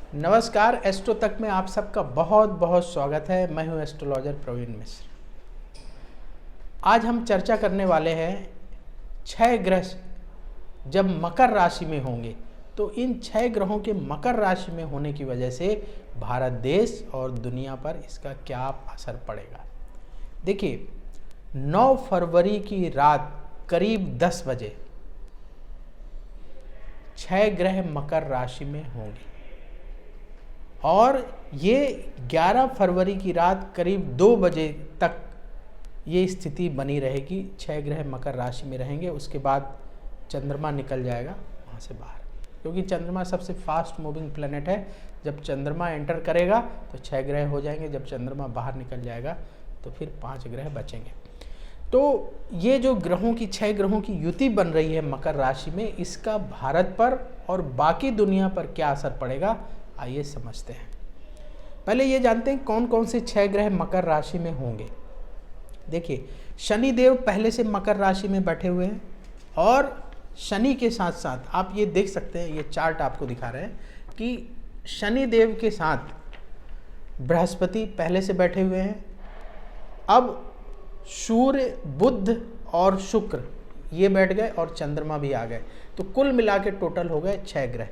नमस्कार, एस्ट्रो तक में आप सबका बहुत बहुत स्वागत है। मैं हूं एस्ट्रोलॉजर प्रवीण मिश्र। आज हम चर्चा करने वाले हैं 6 ग्रह जब मकर राशि में होंगे तो इन 6 ग्रहों के मकर राशि में होने की वजह से भारत देश और दुनिया पर इसका क्या असर पड़ेगा। देखिए, 9 फरवरी की रात करीब 10 बजे 6 ग्रह मकर राशि में होंगे और ये 11 फरवरी की रात करीब 2 बजे तक ये स्थिति बनी रहेगी। 6 ग्रह मकर राशि में रहेंगे। उसके बाद चंद्रमा निकल जाएगा वहाँ से बाहर, क्योंकि चंद्रमा सबसे फास्ट मूविंग प्लेनेट है। जब चंद्रमा एंटर करेगा तो 6 ग्रह हो जाएंगे। जब चंद्रमा बाहर निकल जाएगा तो फिर 5 ग्रह बचेंगे। तो ये जो ग्रहों की 6 ग्रहों की युति बन रही है मकर राशि में, इसका भारत पर और बाकी दुनिया पर क्या असर पड़ेगा, आइए समझते हैं। पहले ये जानते हैं कौन कौन से 6 ग्रह मकर राशि में होंगे। देखिए, शनि देव पहले से मकर राशि में बैठे हुए हैं और शनि के साथ साथ आप ये देख सकते हैं, ये चार्ट आपको दिखा रहे हैं कि शनि देव के साथ बृहस्पति पहले से बैठे हुए हैं। अब सूर्य, बुध और शुक्र ये बैठ गए और चंद्रमा भी आ गए। तो कुल मिला के टोटल हो गए 6 ग्रह।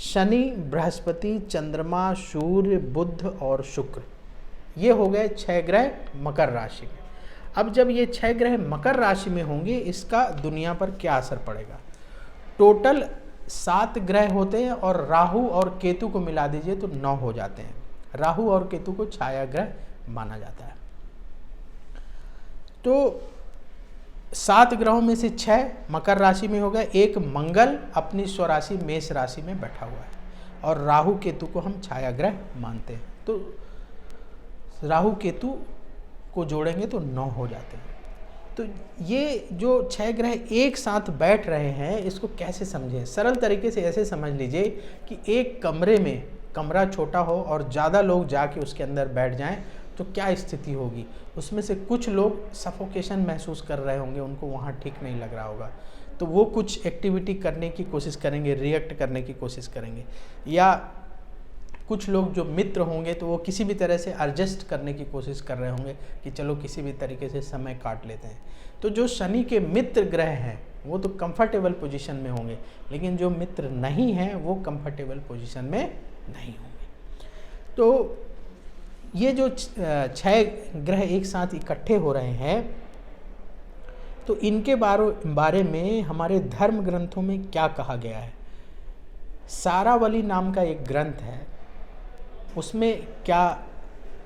शनि, बृहस्पति, चंद्रमा, सूर्य, बुध और शुक्र, ये हो गए 6 ग्रह मकर राशि में। अब जब ये 6 ग्रह मकर राशि में होंगे, इसका दुनिया पर क्या असर पड़ेगा। टोटल 7 ग्रह होते हैं और राहु और केतु को मिला दीजिए तो 9 हो जाते हैं। राहु और केतु को छाया ग्रह माना जाता है। तो 7 ग्रहों में से 6 मकर राशि में हो गए। एक मंगल अपनी स्वराशि मेष राशि में बैठा हुआ है और राहु केतु को हम छाया ग्रह मानते हैं। तो राहु केतु को जोड़ेंगे तो 9 हो जाते हैं। तो ये जो 6 ग्रह एक साथ बैठ रहे हैं, इसको कैसे समझें। सरल तरीके से ऐसे समझ लीजिए कि एक कमरे में, कमरा छोटा हो और ज़्यादा लोग जाके उसके अंदर बैठ जाएं तो क्या स्थिति होगी। उसमें से कुछ लोग सफोकेशन महसूस कर रहे होंगे, उनको वहाँ ठीक नहीं लग रहा होगा, तो वो कुछ एक्टिविटी करने की कोशिश करेंगे, रिएक्ट करने की कोशिश करेंगे। या कुछ लोग जो मित्र होंगे तो वो किसी भी तरह से एडजस्ट करने की कोशिश कर रहे होंगे कि चलो किसी भी तरीके से समय काट लेते हैं। तो जो शनि के मित्र ग्रह हैं वो तो कंफर्टेबल पोजीशन में होंगे, लेकिन जो मित्र नहीं हैं वो कंफर्टेबल पोजीशन में नहीं होंगे। तो ये जो 6 ग्रह एक साथ इकट्ठे हो रहे हैं, तो इनके बारे में हमारे धर्म ग्रंथों में क्या कहा गया है। सारावली नाम का एक ग्रंथ है, उसमें क्या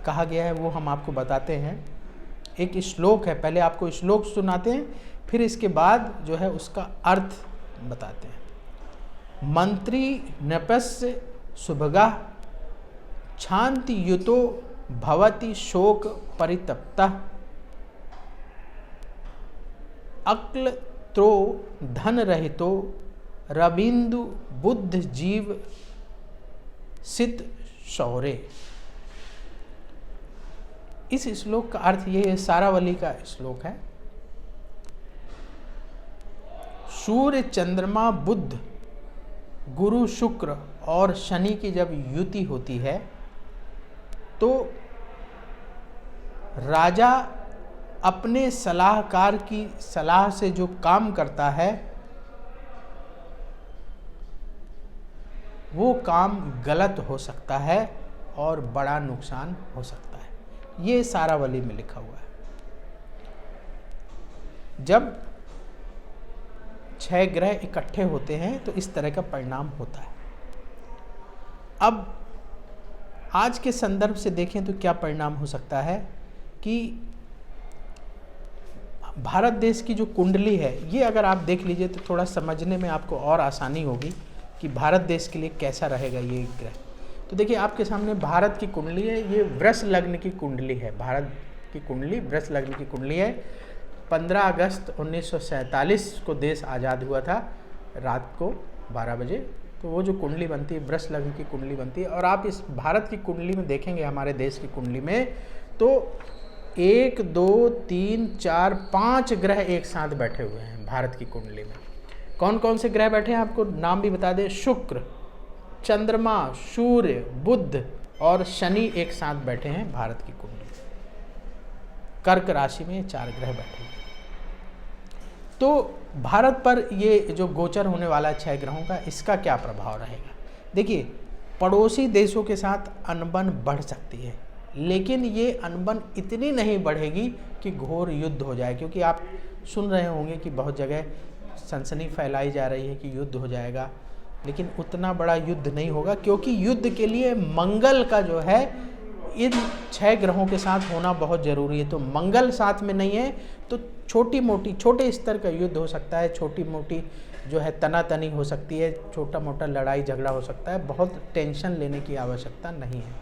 कहा गया है वो हम आपको बताते हैं। एक श्लोक है, पहले आपको श्लोक सुनाते हैं, फिर इसके बाद जो है उसका अर्थ बताते हैं। मंत्री नपस्य सुभगा शांति युतो भवति शोक परितप्तः अक्ल त्रो धन रहितो रविंदु बुद्ध जीव सित शौर्य। इस श्लोक का अर्थ ये है, सारावली का श्लोक है। सूर्य, चंद्रमा, बुध, गुरु, शुक्र और शनि की जब युति होती है तो राजा अपने सलाहकार की सलाह से जो काम करता है वो काम गलत हो सकता है और बड़ा नुकसान हो सकता है। ये सारावली में लिखा हुआ है। जब 6 ग्रह इकट्ठे होते हैं तो इस तरह का परिणाम होता है। अब आज के संदर्भ से देखें तो क्या परिणाम हो सकता है कि भारत देश की जो कुंडली है, ये अगर आप देख लीजिए तो थोड़ा समझने में आपको और आसानी होगी कि भारत देश के लिए कैसा रहेगा ये ग्रह। तो देखिए, आपके सामने भारत की कुंडली है। ये वृष लग्न की कुंडली है। भारत की कुंडली वृष लग्न की कुंडली है। 15 अगस्त 1947 को देश आज़ाद हुआ था रात को 12 बजे। तो वो जो कुंडली बनती है, वृष लग्न की कुंडली बनती है। और आप इस भारत की कुंडली में देखेंगे, हमारे देश की कुंडली में, तो 1 2 3 4 5 ग्रह एक साथ बैठे हुए हैं भारत की कुंडली में। कौन कौन से ग्रह बैठे हैं आपको नाम भी बता दें। शुक्र चंद्रमा, सूर्य, बुध और शनि एक साथ बैठे हैं भारत की कुंडली। कर्क राशि में 4 ग्रह बैठे हैं। तो भारत पर ये जो गोचर होने वाला 6 ग्रहों का, इसका क्या प्रभाव रहेगा? देखिए, पड़ोसी देशों के साथ अनबन बढ़ सकती है, लेकिन ये अनबन इतनी नहीं बढ़ेगी कि घोर युद्ध हो जाए, क्योंकि आप सुन रहे होंगे कि बहुत जगह सनसनी फैलाई जा रही है कि युद्ध हो जाएगा, लेकिन उतना बड़ा युद्ध नहीं होगा, क्योंकि युद्ध के लिए मंगल का जो है इन 6 ग्रहों के साथ होना बहुत ज़रूरी है। तो मंगल साथ में नहीं है तो छोटे स्तर का युद्ध हो सकता है, छोटी मोटी जो है तनातनी हो सकती है, छोटा मोटा लड़ाई झगड़ा हो सकता है, बहुत टेंशन लेने की आवश्यकता नहीं है।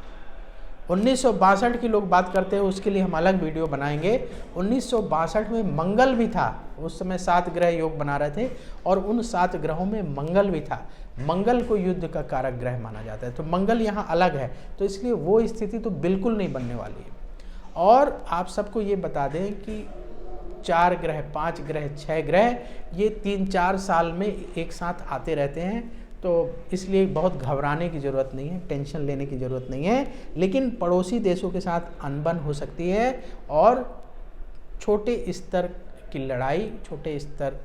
1962 की लोग बात करते हैं, उसके लिए हम अलग वीडियो बनाएंगे। 1962 में मंगल भी था, उस समय 7 ग्रह योग बना रहे थे और उन 7 ग्रहों में मंगल भी था। मंगल को युद्ध का कारक ग्रह माना जाता है, तो मंगल यहाँ अलग है, तो इसलिए वो स्थिति तो बिल्कुल नहीं बनने वाली है। और आप सबको ये बता दें कि 4 ग्रह, 5 ग्रह, 6 ग्रह ये 3-4 साल में एक साथ आते रहते हैं, तो इसलिए बहुत घबराने की ज़रूरत नहीं है, टेंशन लेने की ज़रूरत नहीं है। लेकिन पड़ोसी देशों के साथ अनबन हो सकती है और छोटे स्तर की लड़ाई, छोटे स्तर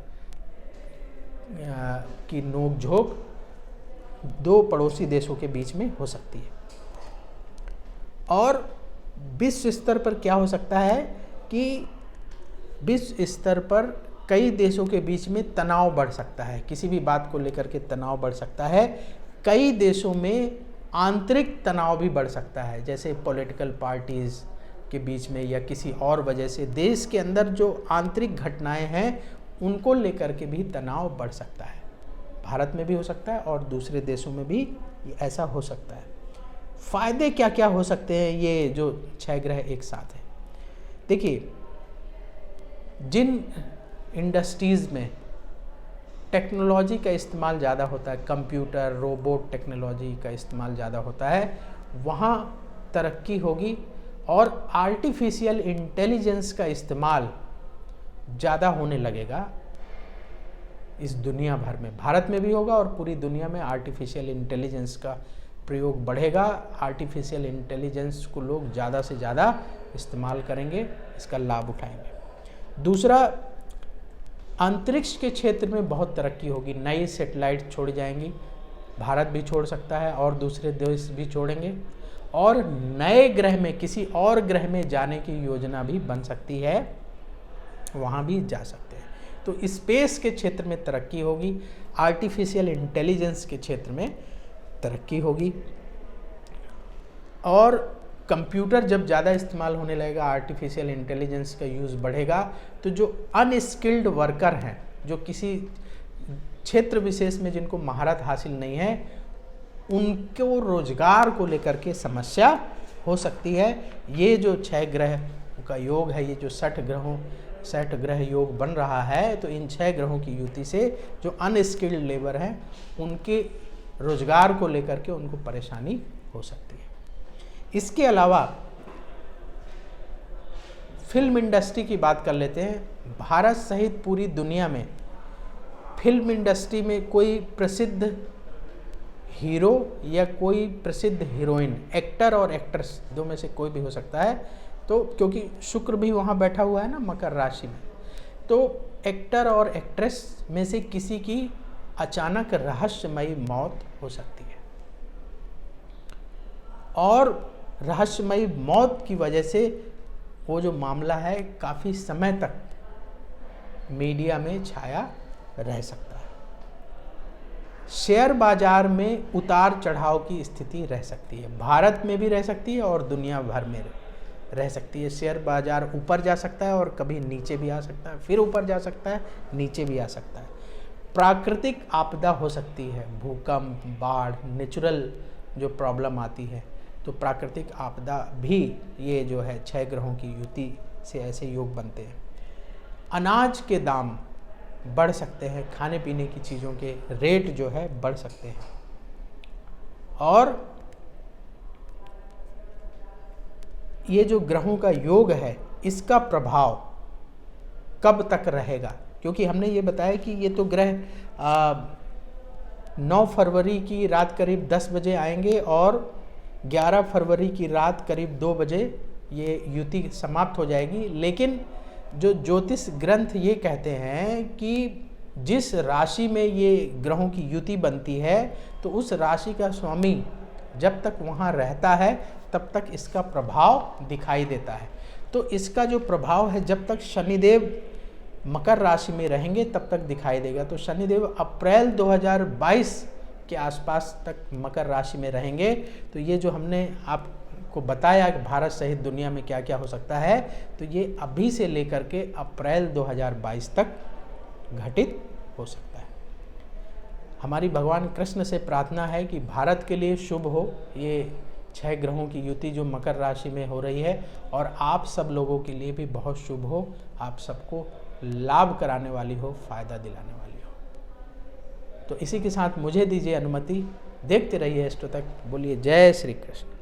की नोक-झोंक 2 पड़ोसी देशों के बीच में हो सकती है। और विश्व स्तर पर क्या हो सकता है कि विश्व स्तर पर कई देशों के बीच में तनाव बढ़ सकता है, किसी भी बात को लेकर के तनाव बढ़ सकता है। कई देशों में आंतरिक तनाव भी बढ़ सकता है, जैसे पॉलिटिकल पार्टीज़ के बीच में या किसी और वजह से देश के अंदर जो आंतरिक घटनाएं हैं उनको लेकर के भी तनाव बढ़ सकता है। भारत में भी हो सकता है और दूसरे देशों में भी ऐसा हो सकता है। फ़ायदे क्या क्या हो सकते हैं ये जो 6 ग्रह एक साथ हैं? देखिए, जिन इंडस्ट्रीज़ में टेक्नोलॉजी का इस्तेमाल ज़्यादा होता है, कंप्यूटर, रोबोट टेक्नोलॉजी का इस्तेमाल ज़्यादा होता है, वहाँ तरक्की होगी और आर्टिफिशियल इंटेलिजेंस का इस्तेमाल ज़्यादा होने लगेगा इस दुनिया भर में। भारत में भी होगा और पूरी दुनिया में आर्टिफिशियल इंटेलिजेंस का प्रयोग बढ़ेगा। आर्टिफिशियल इंटेलिजेंस को लोग ज़्यादा से ज़्यादा इस्तेमाल करेंगे, इसका लाभ उठाएंगे। दूसरा, अंतरिक्ष के क्षेत्र में बहुत तरक्की होगी, नई सैटेलाइट छोड़ी जाएंगी, भारत भी छोड़ सकता है और दूसरे देश भी छोड़ेंगे, और नए ग्रह में, किसी और ग्रह में जाने की योजना भी बन सकती है, वहाँ भी जा सकते हैं। तो स्पेस के क्षेत्र में तरक्की होगी, आर्टिफिशियल इंटेलिजेंस के क्षेत्र में तरक्की होगी, और कंप्यूटर जब ज़्यादा इस्तेमाल होने लगेगा, आर्टिफिशियल इंटेलिजेंस का यूज़ बढ़ेगा, तो जो अनस्किल्ड वर्कर हैं, जो किसी क्षेत्र विशेष में जिनको महारत हासिल नहीं है, उनको रोजगार को लेकर के समस्या हो सकती है। ये जो 6 ग्रह का योग है, ये जो 60 ग्रह योग बन रहा है, तो इन 6 ग्रहों की युति से जो अनस्किल्ड लेबर हैं उनके रोजगार को लेकर के उनको परेशानी हो सकती है। इसके अलावा फिल्म इंडस्ट्री की बात कर लेते हैं। भारत सहित पूरी दुनिया में फिल्म इंडस्ट्री में कोई प्रसिद्ध हीरो या कोई प्रसिद्ध हीरोइन, एक्टर और एक्ट्रेस, दो में से कोई भी हो सकता है, तो क्योंकि शुक्र भी वहाँ बैठा हुआ है ना मकर राशि में, तो एक्टर और एक्ट्रेस में से किसी की अचानक रहस्यमयी मौत हो सकती है, और रहस्यमयी मौत की वजह से वो जो मामला है काफ़ी समय तक मीडिया में छाया रह सकता है। शेयर बाजार में उतार चढ़ाव की स्थिति रह सकती है, भारत में भी रह सकती है और दुनिया भर में रह सकती है। शेयर बाजार ऊपर जा सकता है और कभी नीचे भी आ सकता है, फिर ऊपर जा सकता है, नीचे भी आ सकता है। प्राकृतिक आपदा हो सकती है, भूकंप, बाढ़, नेचुरल जो प्रॉब्लम आती है, तो प्राकृतिक आपदा भी ये जो है 6 ग्रहों की युति से ऐसे योग बनते हैं। अनाज के दाम बढ़ सकते हैं, खाने पीने की चीज़ों के रेट जो है बढ़ सकते हैं, और ये जो ग्रहों का योग है इसका प्रभाव कब तक रहेगा, क्योंकि हमने ये बताया कि ये तो ग्रह 9 फरवरी की रात करीब 10 बजे आएंगे और 11 फरवरी की रात करीब 2 बजे ये युति समाप्त हो जाएगी। लेकिन जो ज्योतिष ग्रंथ ये कहते हैं कि जिस राशि में ये ग्रहों की युति बनती है तो उस राशि का स्वामी जब तक वहाँ रहता है तब तक इसका प्रभाव दिखाई देता है। तो इसका जो प्रभाव है जब तक शनिदेव मकर राशि में रहेंगे तब तक दिखाई देगा। तो शनिदेव अप्रैल 2022 के आसपास तक मकर राशि में रहेंगे। तो ये जो हमने आपको बताया कि भारत सहित दुनिया में क्या क्या हो सकता है, तो ये अभी से लेकर के अप्रैल 2022 तक घटित हो सकता है। हमारी भगवान कृष्ण से प्रार्थना है कि भारत के लिए शुभ हो ये 6 ग्रहों की युति जो मकर राशि में हो रही है, और आप सब लोगों के लिए भी बहुत शुभ हो, आप सबको लाभ कराने वाली हो, फायदा दिलाने वाली हो। तो इसी के साथ मुझे दीजिए अनुमति। देखते रहिए एस्ट्रो तक। बोलिए जय श्री कृष्ण।